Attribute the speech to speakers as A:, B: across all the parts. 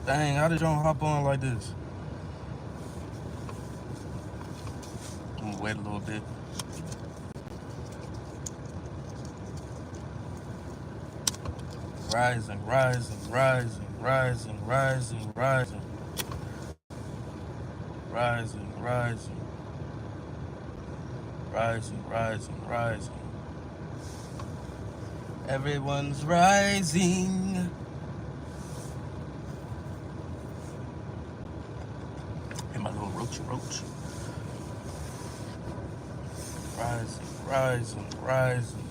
A: Dang, how did y'all hop on like this? I'm gonna wait a little bit. Rising, rising, rising, rising, rising, rising, rising, rising, rising, rising, rising. Everyone's rising. Hey, my little roach. Rising, rising, rising.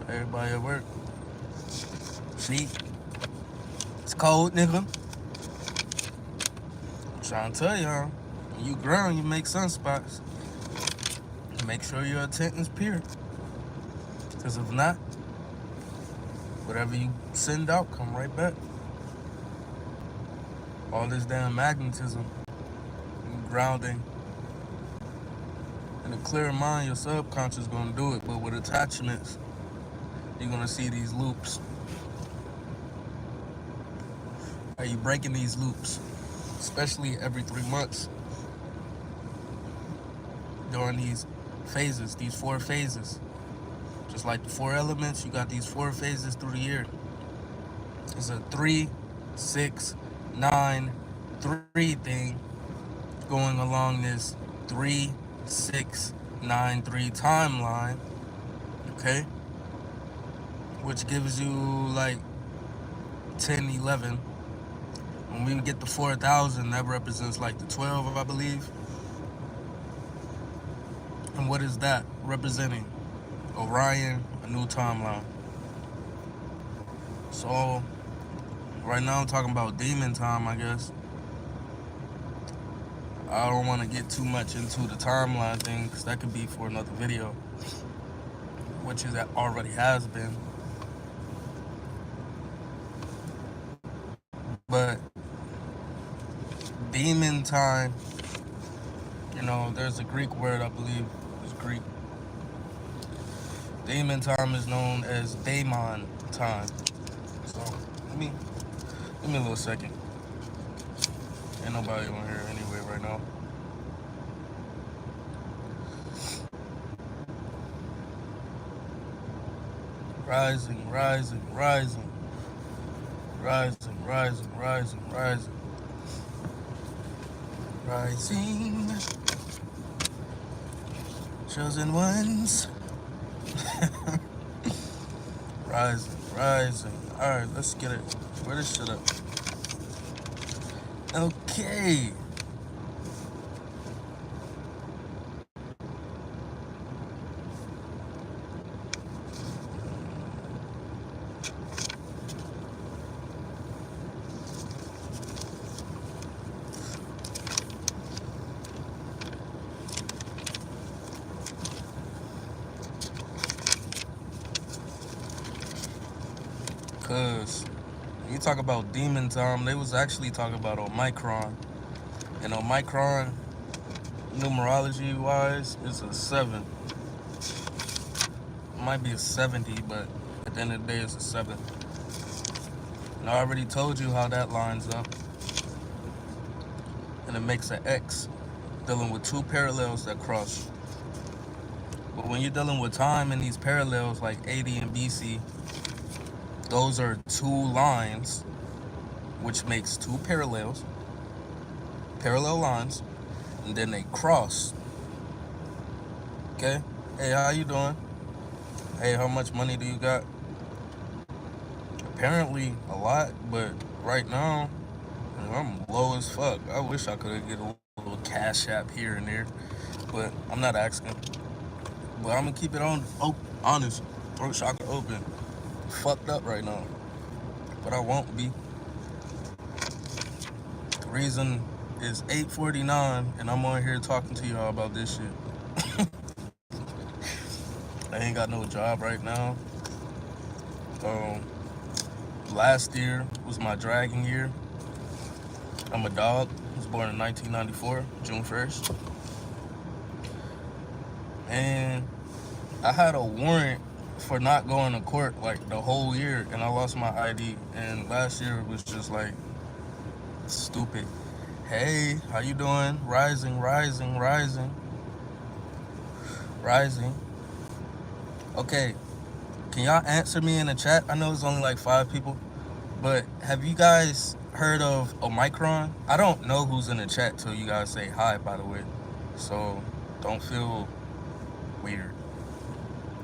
A: Everybody at work. See? It's cold, nigga. I'm trying to tell y'all. When you ground, you make sunspots. Make sure your intent is pure. Because if not, whatever you send out, come right back. All this damn magnetism and grounding. In a clear mind, your subconscious is gonna do it. But with attachments, you're gonna see these loops. Are you breaking these loops? Especially every 3 months. During these phases, these 4 phases. Just like the 4 elements, you got these 4 phases through the year. It's a 3, 6, 9, 3 thing going along this 3, 6, 9, 3 timeline, okay? Which gives you like 10, 11. When we get the 4,000, that represents like the 12, I believe. And what is that representing? Orion, a new timeline. So right now I'm talking about demon time, I guess. I don't want to get too much into the timeline thing because that could be for another video, which is that already has been. But demon time, you know, there's a Greek word, I believe it's Greek. Demon time is known as daemon time. So give me a little second. Ain't nobody on here anyway right now. Rising, rising, rising, rising, rising, rising, rising, rising. Chosen ones. Rising, rising. Alright, let's get it. Where this shit up? Okay. Cause when you talk about demon time, they was actually talking about Omicron. And Omicron, numerology wise, is a 7. It might be a 70, but at the end of the day, it's a 7. And I already told you how that lines up. And it makes an X, dealing with 2 parallels that cross. But when you're dealing with time in these parallels like AD and BC, those are 2 lines, which makes 2 parallel lines, and then they cross. Okay? Hey, how you doing? Hey, how much money do you got? Apparently a lot, but right now I'm low as fuck. I wish I could get a little cash app here and there, but I'm not asking. But I'm gonna keep it honest. Throat chakra open. Fucked up right now, but I won't be. The reason is 8:49, and I'm on here talking to y'all about this shit. I ain't got no job right now. Last year was my dragon year. I'm a dog. I was born in 1994, June 1st. And I had a warrant for not going to court like the whole year, and I lost my ID. And last year was just like stupid. Hey, how you doing? Rising, rising, rising, rising. Okay, can y'all answer me in the chat? I know it's only like 5 people, but have you guys heard of Omicron? I don't know who's in the chat till you guys say hi, by the way. So don't feel weird.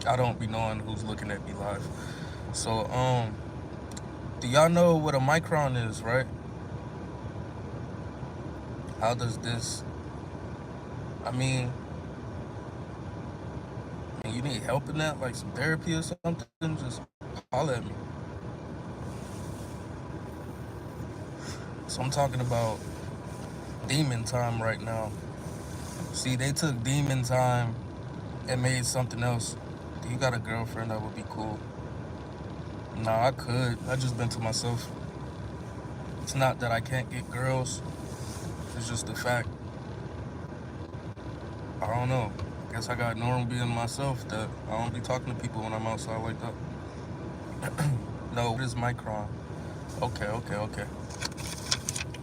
A: I don't be knowing who's looking at me live. So, do y'all know what Omicron is, right? How does this, I mean, you need help in that, like some therapy or something? Just holler at me. So I'm talking about demon time right now. See, they took demon time and made something else. Do you got a girlfriend? That would be cool. Nah, I could. I just been to myself. It's not that I can't get girls. It's just the fact. I don't know. I guess I got normal being myself that I don't be talking to people when I'm outside like that. No, what is Micron? Okay.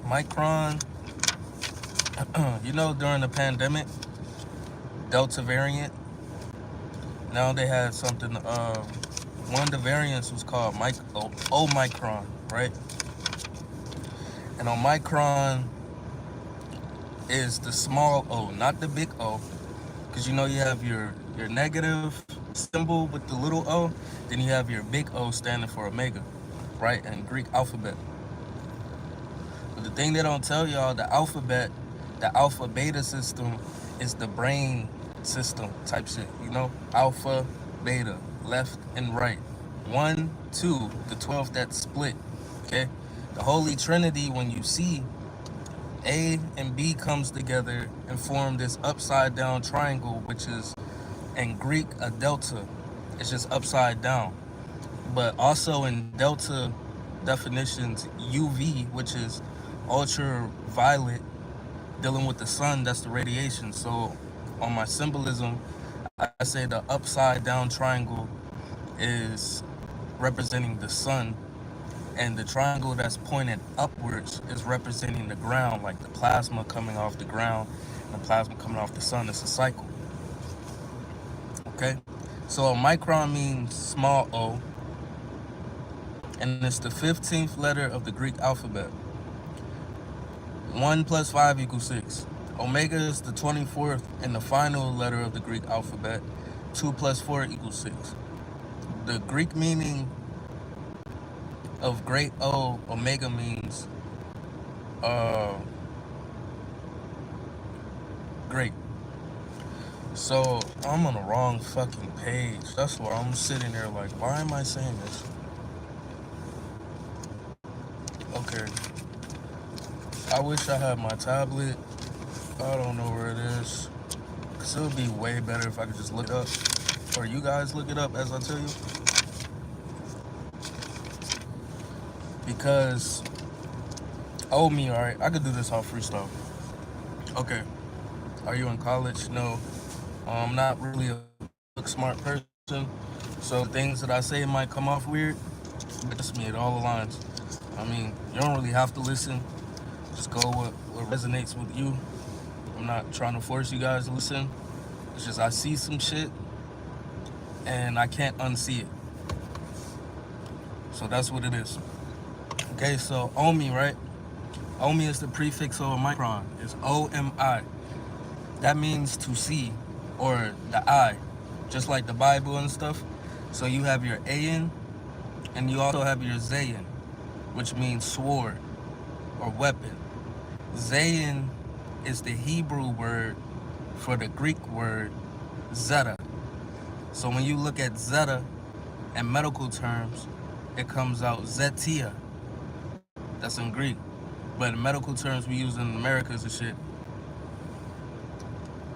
A: Micron, you know, during the pandemic, Delta variant, now they had something, one of the variants was called Omicron, right? And Omicron is the small O, not the big O, because you know you have your negative symbol with the little O, then you have your big O standing for Omega, right, in Greek alphabet. But the thing they don't tell y'all, the alphabet, the alpha beta system is the brain system type shit, you know? Alpha, beta, left and right. 1, 2, the 12 that split, okay? The Holy Trinity, when you see A and B comes together and form this upside down triangle, which is in Greek a delta. It's just upside down. But also in delta definitions, UV, which is ultraviolet, dealing with the sun, that's the radiation. So on my symbolism, I say the upside down triangle is representing the sun, and the triangle that's pointed upwards is representing the ground, like the plasma coming off the ground and the plasma coming off the sun. It's a cycle. Okay? So a micron means small o, and it's the 15th letter of the Greek alphabet. 1 plus 5 equals 6. Omega is the 24th and the final letter of the Greek alphabet. 2 plus 4 equals 6. The Greek meaning of great O, Omega means great. So I'm on the wrong fucking page. That's why I'm sitting there like, why am I saying this? Okay. I wish I had my tablet. I don't know where it is. Cause it would be way better if I could just look it up. Or you guys look it up as I tell you. Because, me, alright, I could do this off freestyle. Okay. Are you in college? No. I'm not really a smart person. So things that I say might come off weird. But trust me, it all aligns. I mean, you don't really have to listen. Just go with what resonates with you. I'm not trying to force you guys to listen. It's just I see some shit and I can't unsee it. So that's what it is. Okay, so Omi, right? Omi is the prefix of Omicron. It's O-M-I. That means to see, or the eye, just like the Bible and stuff. So you have your Ayin, and you also have your Zayin, which means sword or weapon. Zayin is the Hebrew word for the Greek word zeta. So when you look at zeta in medical terms, it comes out zetia. That's in Greek. But in medical terms we use in Americas and shit,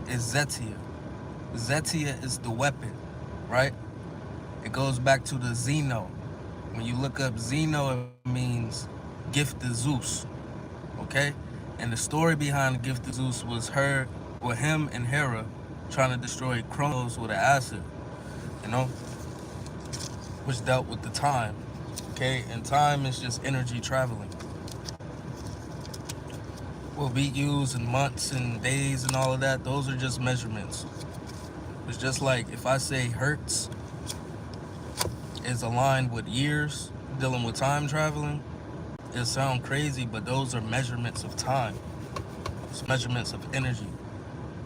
A: is zetia. Zetia is the weapon, right? It goes back to the Zeno. When you look up Zeno, it means gift of Zeus, okay? And the story behind the gift of Zeus was him and Hera trying to destroy Chronos with an acid, you know, which dealt with the time. Okay, and time is just energy traveling. Will be used in months and days and all of that. Those are just measurements. It's just like if I say hertz is aligned with years, dealing with time traveling, it sounds crazy, but those are measurements of time. It's measurements of energy.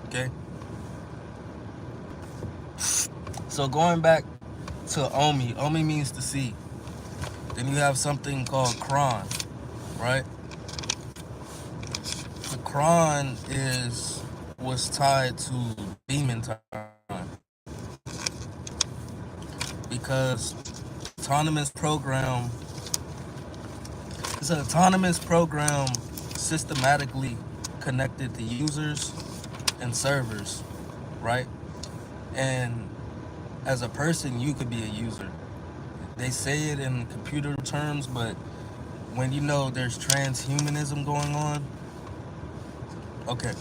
A: Okay? So going back to Omi, Omi means to see. Then you have something called Kron, right? The Kron was tied to demon time because autonomous program it's an autonomous program systematically connected to users and servers, right? And as a person, you could be a user. They say it in computer terms, but when you know there's transhumanism going on, okay,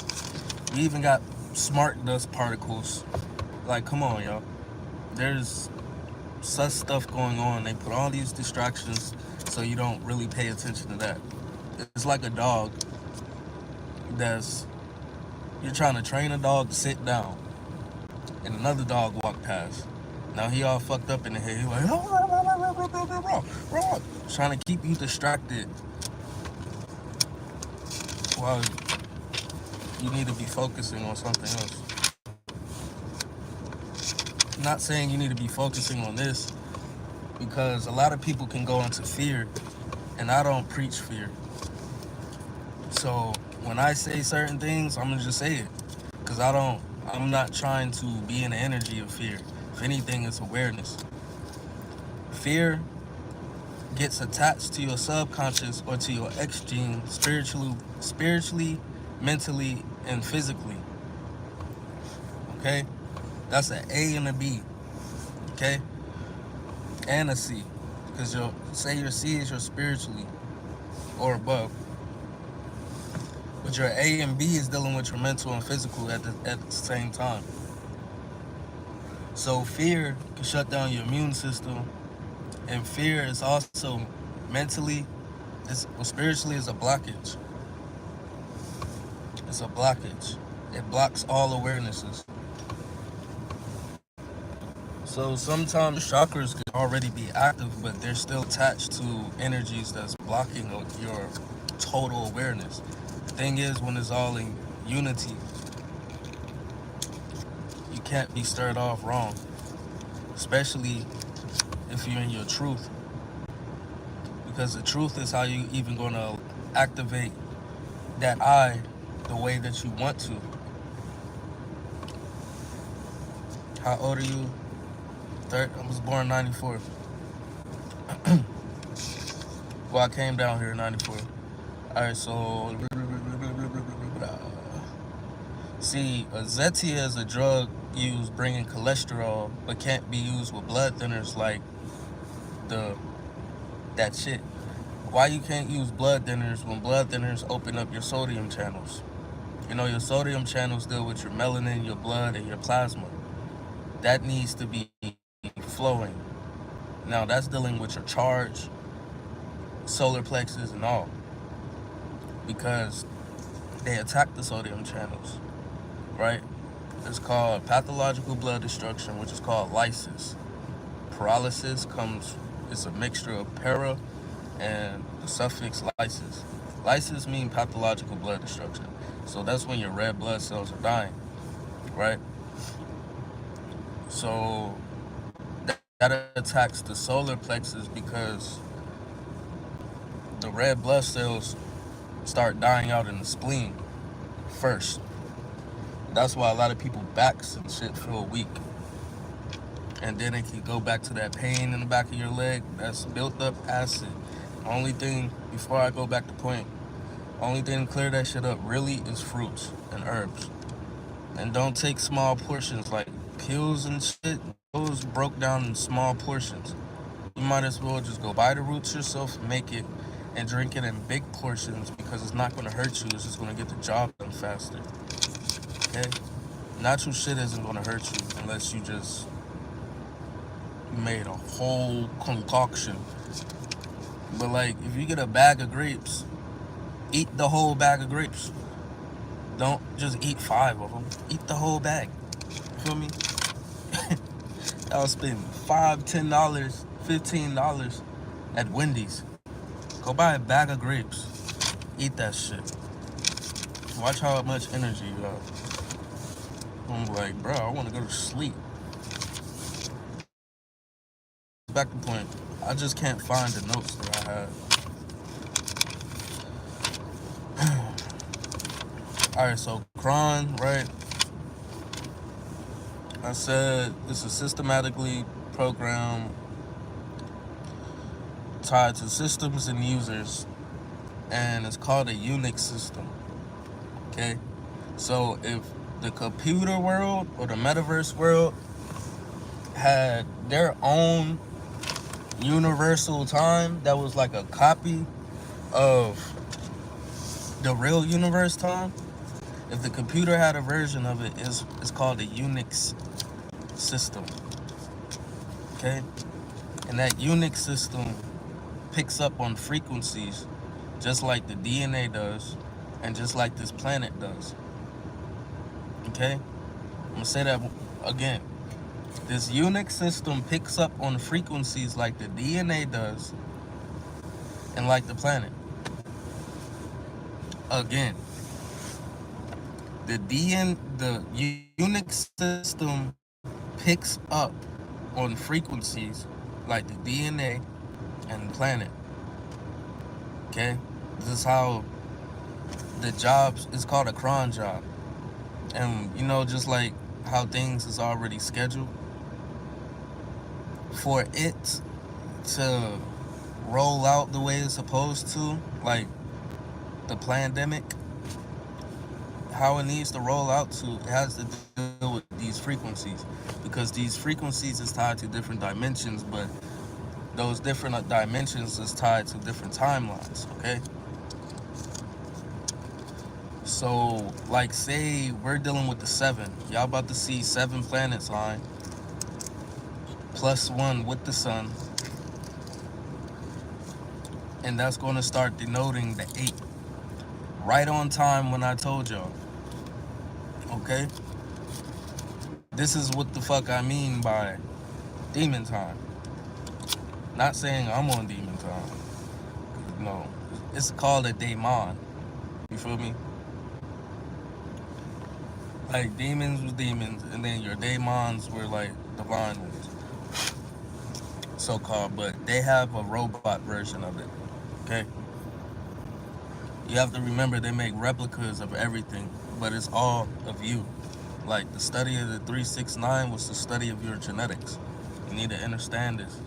A: we even got smart dust particles. Like, come on, y'all. There's such stuff going on. They put all these distractions so you don't really pay attention to that. It's like a dog you're trying to train a dog to sit down, and another dog walked past. Now he all fucked up in the head. He's like, trying to keep you distracted while you need to be focusing on something else. I'm not saying you need to be focusing on this, because a lot of people can go into fear, and I don't preach fear. So when I say certain things, I'm gonna just say it, because I'm not trying to be in the energy of fear. If anything, it's awareness. Fear gets attached to your subconscious or to your X gene spiritually, mentally, and physically. Okay? That's an A and a B. Okay? And a C. Because your C is your spiritually or above. But your A and B is dealing with your mental and physical at the same time. So fear can shut down your immune system, and fear is also mentally, spiritually is a blockage. It's a blockage. It blocks all awarenesses. So sometimes chakras could already be active, but they're still attached to energies that's blocking your total awareness. The thing is, when it's all in unity, you can't be stirred off wrong, especially if you're in your truth, because the truth is how you even going to activate that I the way that you want to. How old are you? I was born in 94. Well, I came down here in 94. Alright, so see, Zetia is a drug used bringing cholesterol, but can't be used with blood thinners like that shit. Why you can't use blood thinners when blood thinners open up your sodium channels? You know, your sodium channels deal with your melanin, your blood, and your plasma. That needs to be flowing. Now, that's dealing with your charge, solar plexus, and all, because they attack the sodium channels, right? It's called pathological blood destruction, which is called lysis. Paralysis it's a mixture of para and the suffix lysis. Lysis means pathological blood destruction. So that's when your red blood cells are dying, right? So that attacks the solar plexus because the red blood cells start dying out in the spleen first. That's why a lot of people backs and shit feel weak. And then it can go back to that pain in the back of your leg. That's built up acid. Only thing, before I go back to point, only thing to clear that shit up really is fruits and herbs. And don't take small portions like pills and shit. Those broke down in small portions. You might as well just go buy the roots yourself, make it, and drink it in big portions, because it's not going to hurt you. It's just going to get the job done faster. Okay? Natural shit isn't gonna hurt you unless you just made a whole concoction. But like, if you get a bag of grapes, eat the whole bag of grapes. Don't just eat 5 of them. Eat the whole bag. You feel me? I'll spend $5, $10, $15 at Wendy's. Go buy a bag of grapes. Eat that shit. Watch how much energy you have. I'm like, bro, I want to go to sleep. Back to point. I just can't find the notes that I had. Alright, so cron, right? I said it's a systematically programmed tied to systems and users, and it's called a Unix system. Okay? So if the computer world or the metaverse world had their own universal time that was like a copy of the real universe time, if the computer had a version of it, it's called a Unix system. Okay? And that Unix system picks up on frequencies just like the DNA does and just like this planet does. Okay? I'm gonna say that again. This Unix system picks up on frequencies like the DNA does and like the planet. Again, the Unix system picks up on frequencies like the DNA and the planet. Okay? This is how the jobs is called a cron job. And you know, just like how things is already scheduled, for it to roll out the way it's supposed to, like the pandemic, how it needs to roll out to, it has to deal with these frequencies, because these frequencies is tied to different dimensions, but those different dimensions is tied to different timelines. Okay, so like, say we're dealing with the 7, y'all about to see 7 planets line plus 1 with the sun, and that's going to start denoting the 8 right on time when I told y'all. Okay, this is what the fuck I mean by demon time. Not saying I'm on demon time. No, it's called a daemon. You feel me? Like, demons was demons, and then your daemons were like divine ones, so-called, but they have a robot version of it. Okay, you have to remember they make replicas of everything, but it's all of you. Like, the study of the 369 was the study of your genetics. You need to understand this.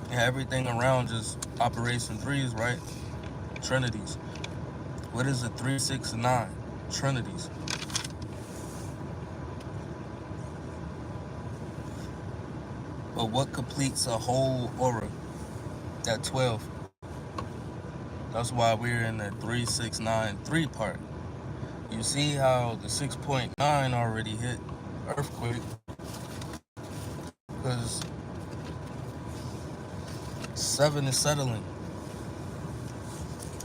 A: Yeah, everything around just operates in threes, right? Trinities. What is a 369? Trinities. But what completes a whole aura? That 12. That's why we're in the 369 part. You see how the 6.9 already hit earthquake, because 7 is settling.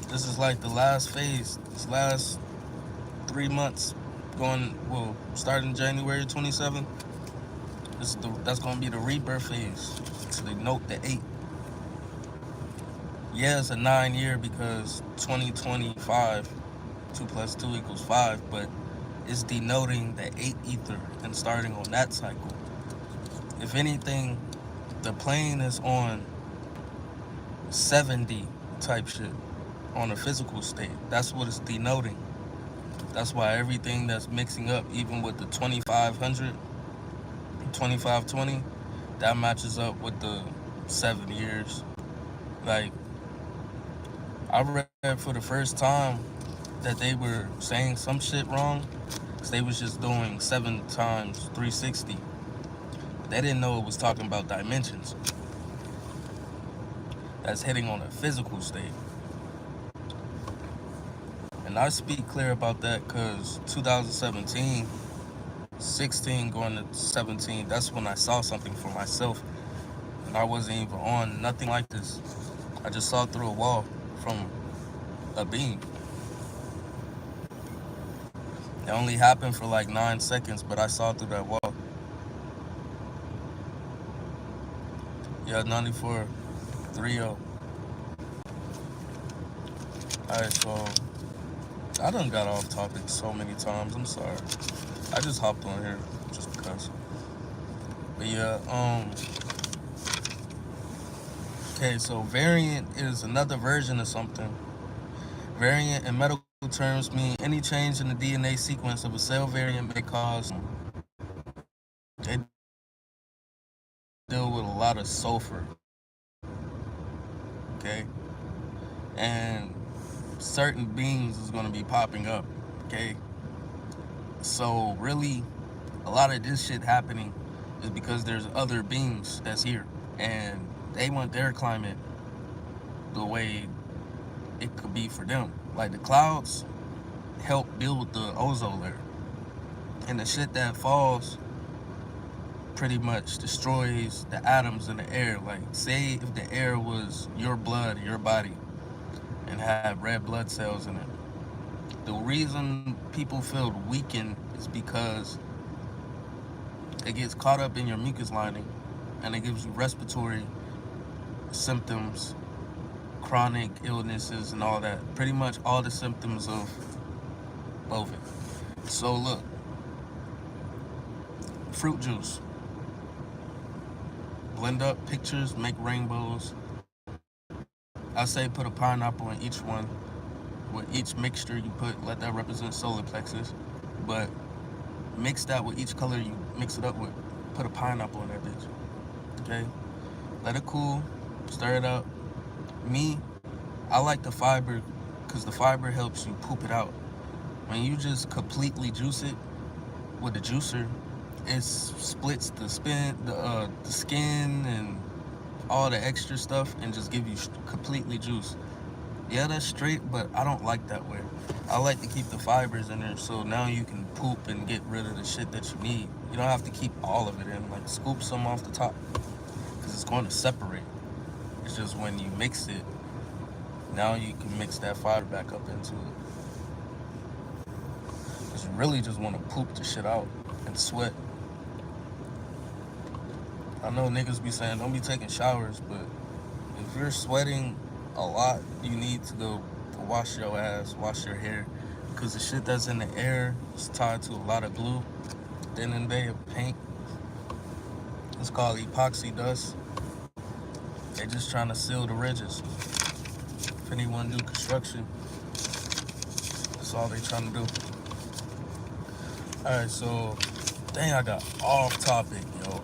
A: This is like the last phase. This last 3 months, starting January 27th. That's going to be the rebirth phase. So they note the 8. Yeah, it's a 9-year because 2025, 2 plus 2 equals 5, but it's denoting the 8 ether and starting on that cycle. If anything, the plane is on 70 type shit on a physical state. That's what it's denoting. That's why everything that's mixing up, even with the 2500, 2520, that matches up with the 7 years. Like, I read for the first time that they were saying some shit wrong, because they was just doing 7 times 360. They didn't know it was talking about dimensions. That's hitting on a physical state. And I speak clear about that because 2017, 16 going to 17, that's when I saw something for myself. And I wasn't even on nothing like this. I just saw through a wall from a beam. It only happened for like 9 seconds, but I saw through that wall. Yeah, 94, 3-0. Alright, so I done got off topic so many times. I'm sorry. I just hopped on here just because. But yeah, okay, so variant is another version of something. Variant in medical terms mean any change in the DNA sequence of a cell. Variant may cause, they deal with a lot of sulfur, okay? And certain beings is going to be popping up, okay? So really, a lot of this shit happening is because there's other beings that's here, and they want their climate the way it could be for them. Like the clouds help build the ozone layer, and the shit that falls pretty much destroys the atoms in the air. Like, say if the air was your blood, your body, and had red blood cells in it, the reason people feel weakened is because it gets caught up in your mucus lining, and it gives you respiratory symptoms, chronic illnesses, and all that. Pretty much all the symptoms of COVID. So look, fruit juice. Blend up pictures, make rainbows. I say put a pineapple in each one. With each mixture you put, let that represent solar plexus. But mix that with each color you mix it up with. Put a pineapple in that bitch. Okay? Let it cool. Stir it up. Me, I like the fiber because the fiber helps you poop it out. When you just completely juice it with the juicer, it splits the skin and all the extra stuff and just give you completely juice. Yeah, that's straight, but I don't like that way. I like to keep the fibers in there so now you can poop and get rid of the shit that you need. You don't have to keep all of it in. Like, scoop some off the top because it's going to separate. It's just when you mix it, now you can mix that fiber back up into it. Because you really just want to poop the shit out and sweat. I know niggas be saying don't be taking showers, but if you're sweating a lot, you need to go wash your ass, wash your hair, because the shit that's in the air is tied to a lot of glue. At the end of the day, of paint. It's called epoxy dust. They just trying to seal the ridges. If anyone do construction, that's all they trying to do. Alright, so dang, I got off topic, yo.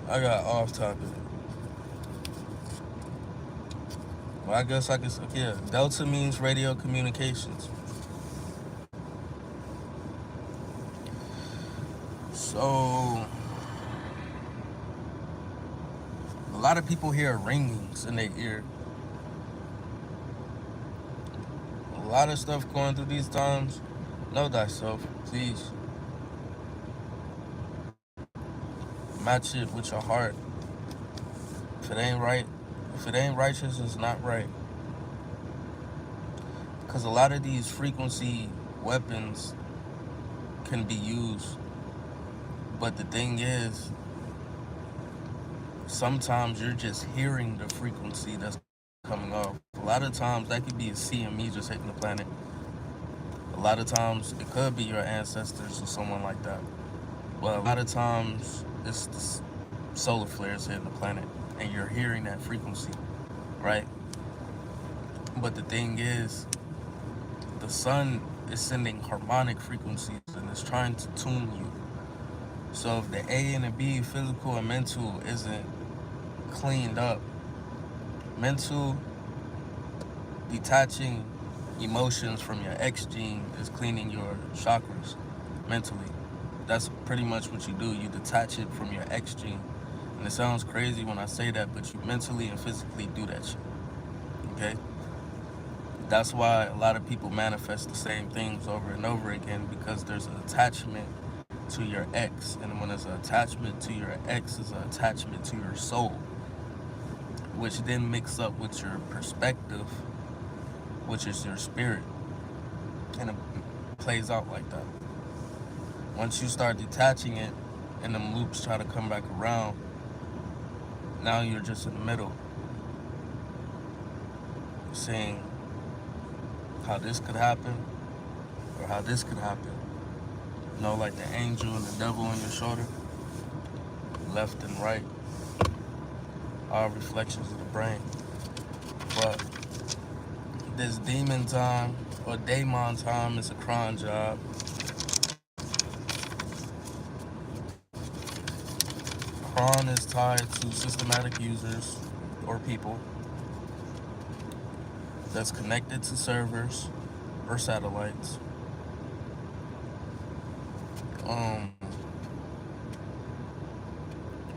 A: I got off topic. Well, I guess I could, yeah. Delta means radio communications. So, a lot of people hear ringings in their ear. A lot of stuff going through these times. Know thyself, please. Match it with your heart. If it ain't right, if it ain't righteous, it's not right. Because a lot of these frequency weapons can be used. But the thing is, sometimes you're just hearing the frequency that's coming off. A lot of times that could be a CME just hitting the planet. A lot of times it could be your ancestors or someone like that. But a lot of times it's the solar flares hitting the planet and you're hearing that frequency, right? But the thing is, the sun is sending harmonic frequencies and it's trying to tune you. So if the A and the B, physical and mental, isn't cleaned up, mental, detaching emotions from your X gene is cleaning your chakras mentally. That's pretty much what you do. You detach it from your X gene. And it sounds crazy when I say that, but you mentally and physically do that shit. Okay? That's why a lot of people manifest the same things over and over again, because there's an attachment to your ex. And when there's an attachment to your ex, is an attachment to your soul, which then mix up with your perspective, which is your spirit. And it plays out like that. Once you start detaching it and them loops try to come back around, now you're just in the middle, saying how this could happen or how this could happen. You know, like the angel and the devil on your shoulder, left and right, all reflections of the brain. But this demon time or daemon time is a cron job. Cron is tied to systematic users or people that's connected to servers or satellites.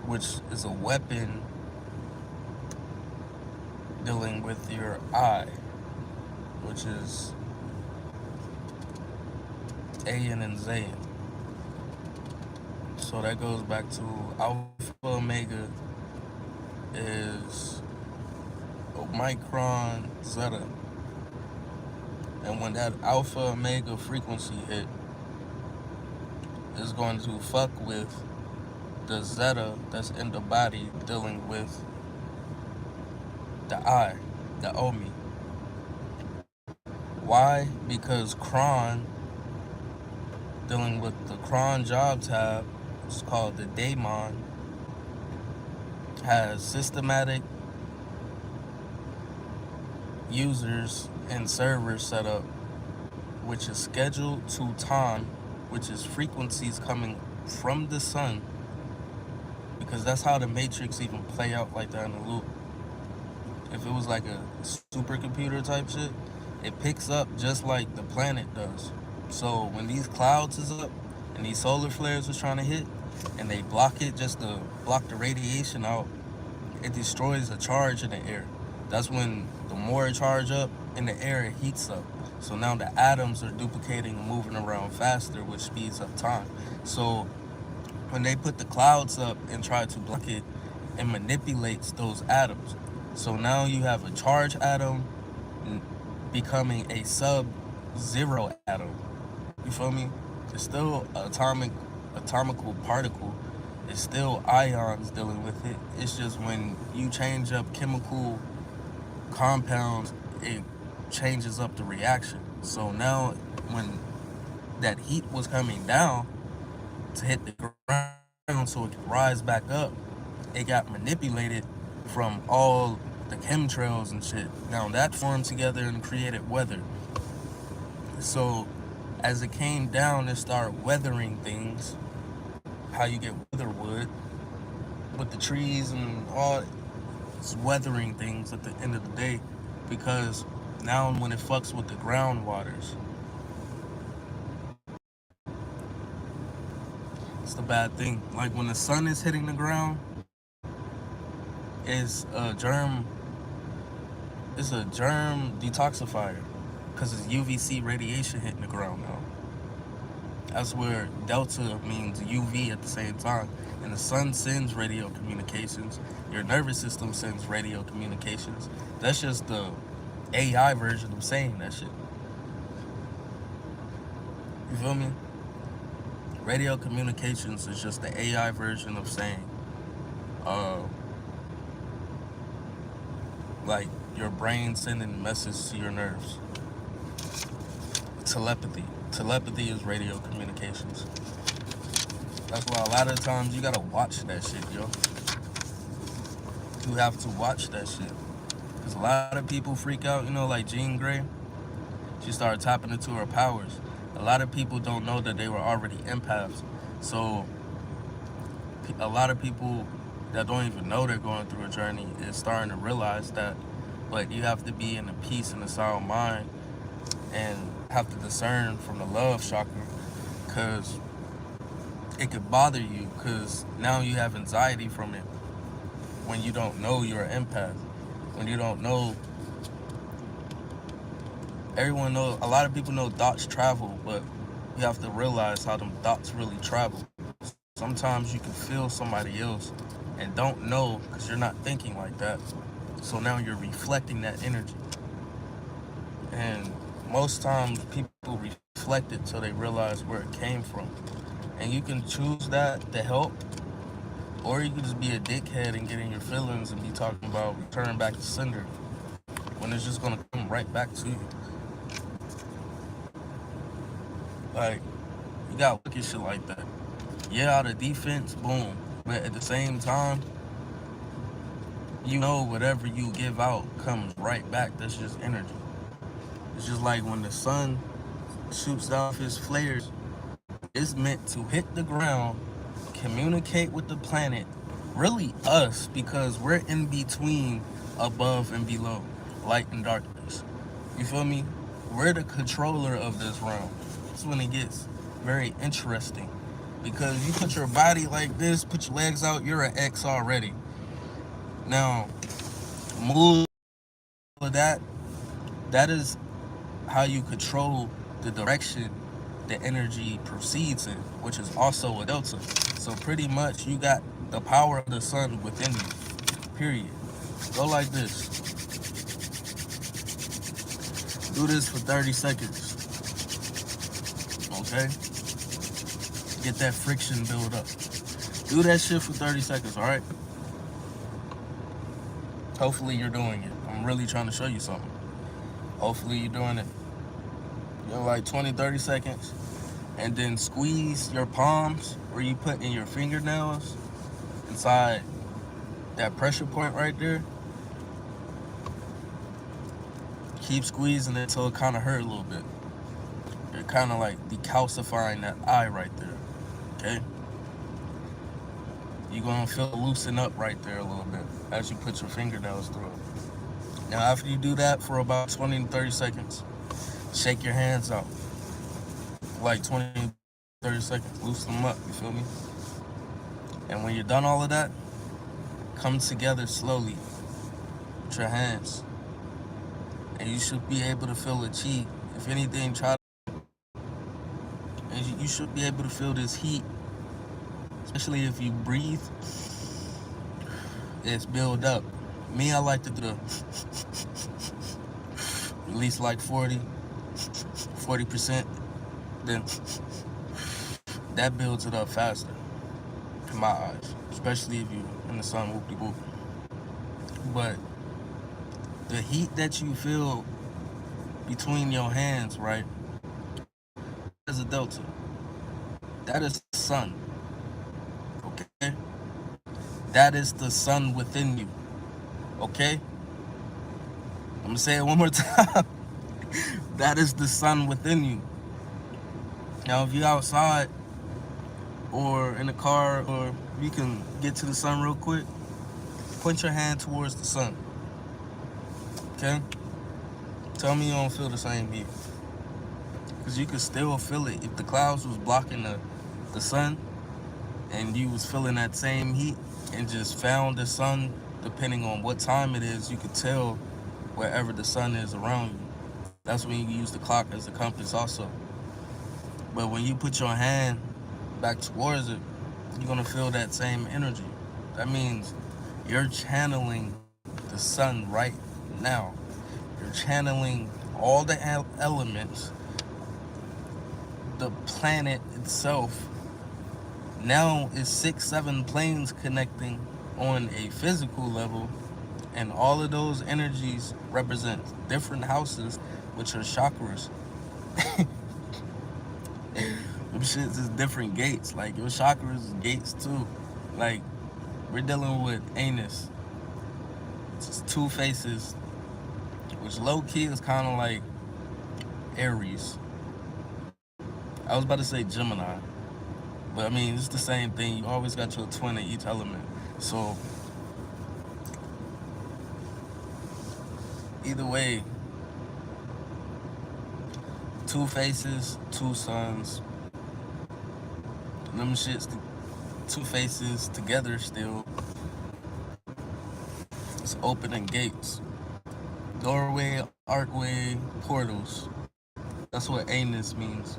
A: Which is a weapon dealing with your I, which is Ayin and Zayin. So that goes back to Alpha Omega is Omicron Zeta. And when that Alpha Omega frequency hit, is going to fuck with the Zeta that's in the body dealing with the I, the Omi. Why? Because Cron, dealing with the Cron job tab, it's called the Daemon, has systematic users and servers set up, which is scheduled to time, which is frequencies coming from the sun, because that's how the Matrix even play out like that in the loop. If it was like a supercomputer type shit, it picks up just like the planet does. So when these clouds is up and these solar flares was trying to hit, and they block it just to block the radiation out, it destroys the charge in the air. That's when the more it charge up in the air, it heats up. So now the atoms are duplicating and moving around faster, which speeds up time. So when they put the clouds up and try to block it, it manipulates those atoms. So now you have a charged atom becoming a sub-zero atom. You feel me? It's still atomical particle. It's still ions dealing with it. It's just when you change up chemical compounds, it changes up the reaction. So now when that heat was coming down to hit the ground so it could rise back up, it got manipulated from all the chemtrails and shit. Now that formed together and created weather. So as it came down, it started weathering things. How you get weather wood with the trees and all, it's weathering things at the end of the day, because now when it fucks with the groundwaters, it's the bad thing. Like when the sun is hitting the ground, it's a germ detoxifier, because it's UVC radiation hitting the ground now. That's where delta means UV at the same time. And the sun sends radio communications. Your nervous system sends radio communications. That's just the AI version of saying that shit. You feel me? Radio communications is just the AI version of saying, like your brain sending a message to your nerves. Telepathy. Telepathy is radio communications. That's why a lot of times you gotta watch that shit, yo. You have to watch that shit. Because a lot of people freak out, you know, like Jean Grey. She started tapping into her powers. A lot of people don't know that they were already empaths. So a lot of people that don't even know they're going through a journey is starting to realize that. But you have to be in a peace and a sound mind and have to discern from the love chakra, because it could bother you, because now you have anxiety from it when you don't know you're an empath, when you don't know Everyone know, a lot of people know thoughts travel, but you have to realize how them thoughts really travel. Sometimes you can feel somebody else and don't know because you're not thinking like that. So now you're reflecting that energy. And most times people reflect it till they realize where it came from. And you can choose that to help, or you can just be a dickhead and get in your feelings and be talking about returning back to sender when it's just gonna come right back to you. Like, you gotta look at shit like that. Yeah, out of defense, boom. But at the same time, you know whatever you give out comes right back. That's just energy. It's just like when the sun shoots off his flares, it's meant to hit the ground, communicate with the planet, really us, because we're in between above and below, light and darkness. You feel me? We're the controller of this realm. That's when it gets very interesting. Because you put your body like this, put your legs out, you're an X already. Now, move of that is how you control the direction the energy proceeds in, which is also a delta. So pretty much you got the power of the sun within you, period. Go like this. Do this for 30 seconds, okay? Get that friction build up. Do that shit for 30 seconds, all right? Hopefully you're doing it. I'm really trying to show you something. Hopefully you're doing it. You're like 20, 30 seconds. And then squeeze your palms where you put in your fingernails inside that pressure point right there. Keep squeezing it until it kind of hurt a little bit. You're kind of like decalcifying that eye right there, okay? You're gonna feel loosen up right there a little bit as you put your fingernails through it. Now after you do that for about 20 to 30 seconds, shake your hands out. Like 20, 30 seconds, loosen them up, you feel me? And when you're done all of that, come together slowly with your hands. And you should be able to feel the chi. If anything, and you should be able to feel this heat, especially if you breathe. It's build up. Me, I like to do at least like 40%. Then that builds it up faster, in my eyes, especially if you in the sun, whoop-de-whoop. But the heat that you feel between your hands, right, is a delta. That is the sun, okay? That is the sun within you, okay? I'm gonna say it one more time. That is the sun within you. Now, if you're outside or in a car, or you can get to the sun real quick, point your hand towards the sun, okay? Tell me you don't feel the same heat. Because you can still feel it. If the clouds was blocking the sun and you was feeling that same heat and just found the sun, depending on what time it is, you could tell wherever the sun is around you. That's when you use the clock as a compass also. But when you put your hand back towards it, you're gonna feel that same energy. That means you're channeling the sun right now. You're channeling all the elements, the planet itself. Now is 6-7 planes connecting on a physical level, and all of those energies represent different houses, which are chakras. Them shits is different gates. Like, your chakras is gates too. Like, we're dealing with anus. It's 2 faces, which low-key is kind of like Aries. I was about to say Gemini, but I mean, it's the same thing. You always got your twin in each element. So, either way, 2 faces, 2 suns. Them shits, 2 faces together still. It's opening gates. Doorway, archway, portals. That's what anus means.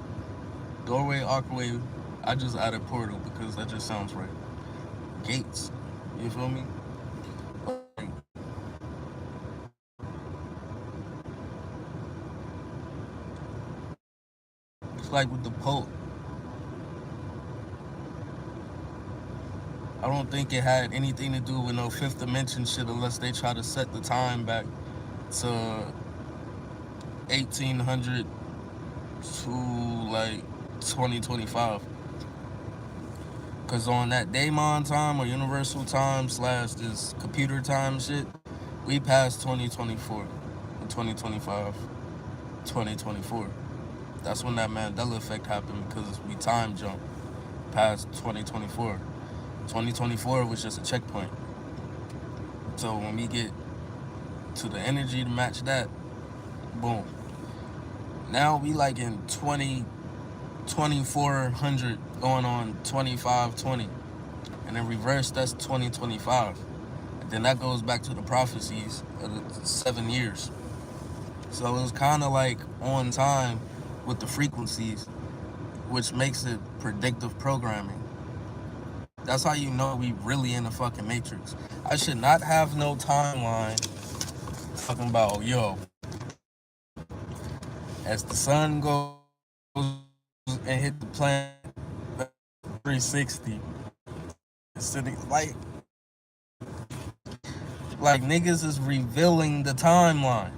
A: Doorway, archway. I just added portal because that just sounds right. Gates. You feel me? It's like with the Pope. I don't think it had anything to do with no fifth dimension shit unless they try to set the time back to 1800 to like 2025. Cause on that Daemon time or Universal time slash this computer time shit, we passed 2024 and 2025, 2024. That's when that Mandela effect happened because we time jumped past 2024. 2024 was just a checkpoint. So when we get to the energy to match that, boom. Now we like in 2400 going on 2520. And in reverse, that's 2025. And then that goes back to the prophecies of the 7 years. So it was kind of like on time with the frequencies, which makes it predictive programming. That's how you know we really in the fucking matrix. I should not have no timeline talking about, yo, as the sun goes and hit the planet 360, like niggas is revealing the timeline.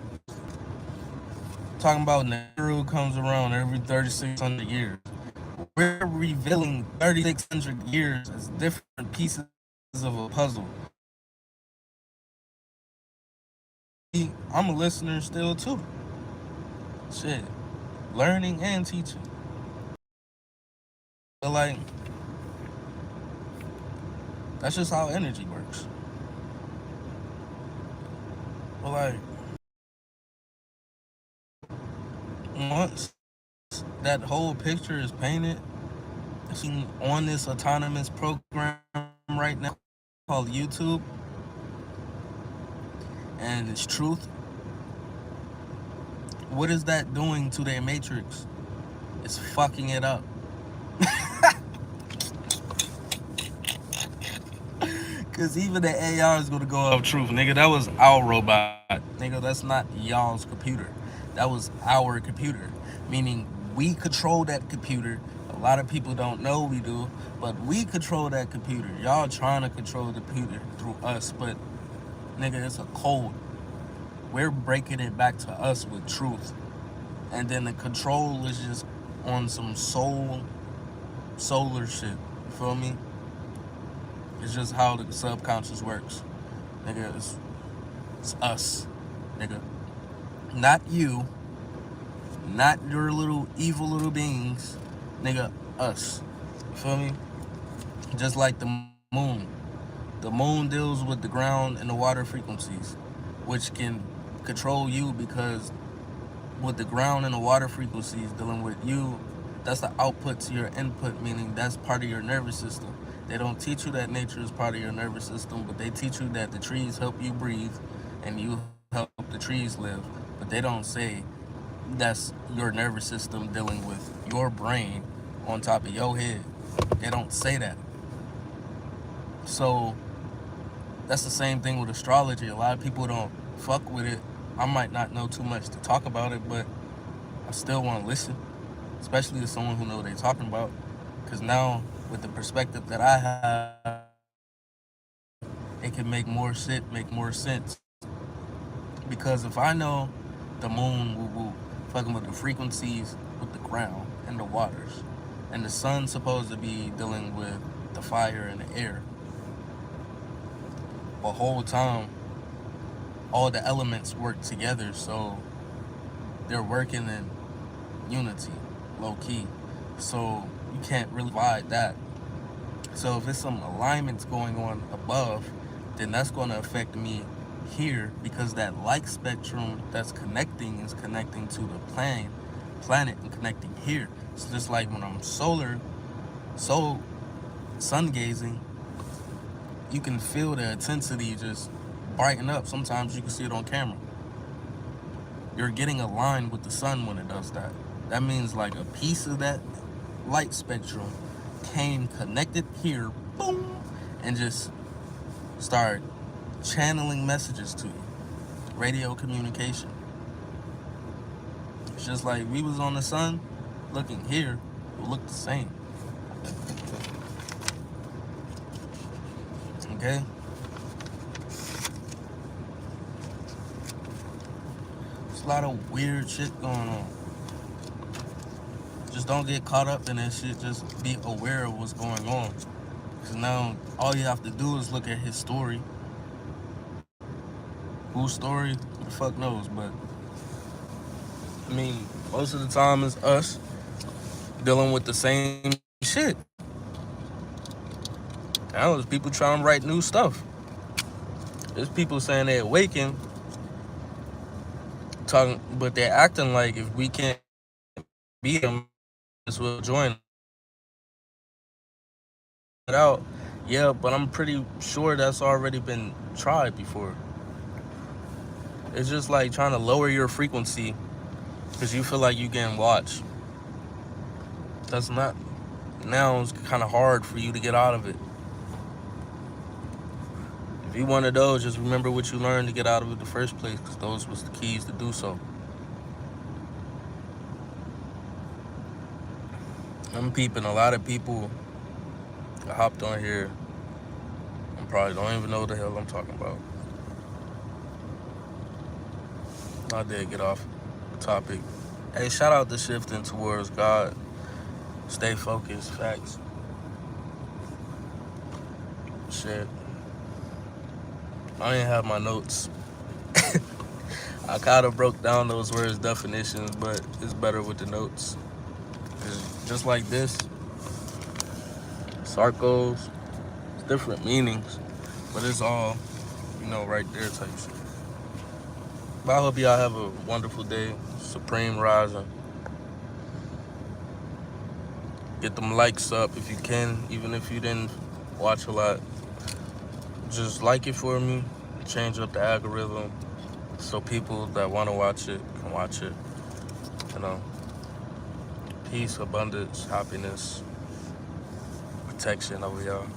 A: Talking about Nibiru comes around every 3,600 years. We're revealing 3,600 years as different pieces of a puzzle. I'm a listener still too. Shit. Learning and teaching. But like, that's just how energy works. But like, once that whole picture is painted, on this autonomous program right now called YouTube, and it's truth. What is that doing to their matrix? It's fucking it up. Cause even the AI is gonna go off truth, nigga. That was our robot, nigga. That's not y'all's computer. That was our computer, meaning we control that computer. A lot of people don't know we do, but we control that computer. Y'all trying to control the computer through us, but nigga, it's a code. We're breaking it back to us with truth, and then the control is just on some solar shit. You feel me? It's just how the subconscious works, nigga. It's us, nigga. Not you, not your little evil little beings, nigga. Us. You feel me? Just like the moon. The moon deals with the ground and the water frequencies, which can control you because with the ground and the water frequencies dealing with you, that's the output to your input, meaning that's part of your nervous system. They don't teach you that nature is part of your nervous system, but they teach you that the trees help you breathe and you help the trees live. But they don't say that's your nervous system dealing with your brain on top of your head. They don't say that. So that's the same thing with astrology. A lot of people don't fuck with it. I might not know too much to talk about it, but I still want to listen, especially to someone who knows what they're talking about. Because now, with the perspective that I have, it can make more shit make more sense. Because if I know the moon, woo-woo, fucking with the frequencies, with the ground and the waters, and the sun's supposed to be dealing with the fire and the air, the whole time, all the elements work together, so they're working in unity, low key. So you can't really divide that. So if it's some alignments going on above, then that's going to affect me here because that light spectrum that's connecting is connecting to the planet and connecting here. It's just like when I'm sun gazing, you can feel the intensity just brighten up. Sometimes you can see it on camera. you're getting aligned with the sun when it does that. That means like a piece of that light spectrum came connected here, boom, and just start channeling messages to you. Radio communication. It's just like we was on the sun, looking here, it looked the same. Okay? There's a lot of weird shit going on. Just don't get caught up in that shit. Just be aware of what's going on. Because now all you have to do is look at his story. Whose story? Who the fuck knows? But I mean, most of the time it's us dealing with the same shit. Now there's people trying to write new stuff. There's people saying they awaken, talking, but they're acting like if we can't be them, we'll join it out. Yeah, but I'm pretty sure that's already been tried before. It's just like trying to lower your frequency because you feel like you're getting watched. That's not. Now it's kind of hard for you to get out of it. If you one of those, just remember what you learned to get out of it in the first place, because those was the keys to do so. I'm peeping a lot of people that hopped on here and probably don't even know what the hell I'm talking about. I did get off the topic. Hey, shout out to Shifting Towards God. Stay focused. Facts. Shit. I didn't have my notes. I kind of broke down those words definitions, but it's better with the notes. It's just like this, Sarcos, it's different meanings, but it's all, right there type shit. But I hope y'all have a wonderful day. Supreme Rising. Get them likes up if you can, even if you didn't watch a lot. Just like it for me. Change up the algorithm so people that want to watch it can watch it. Peace, abundance, happiness, protection over y'all.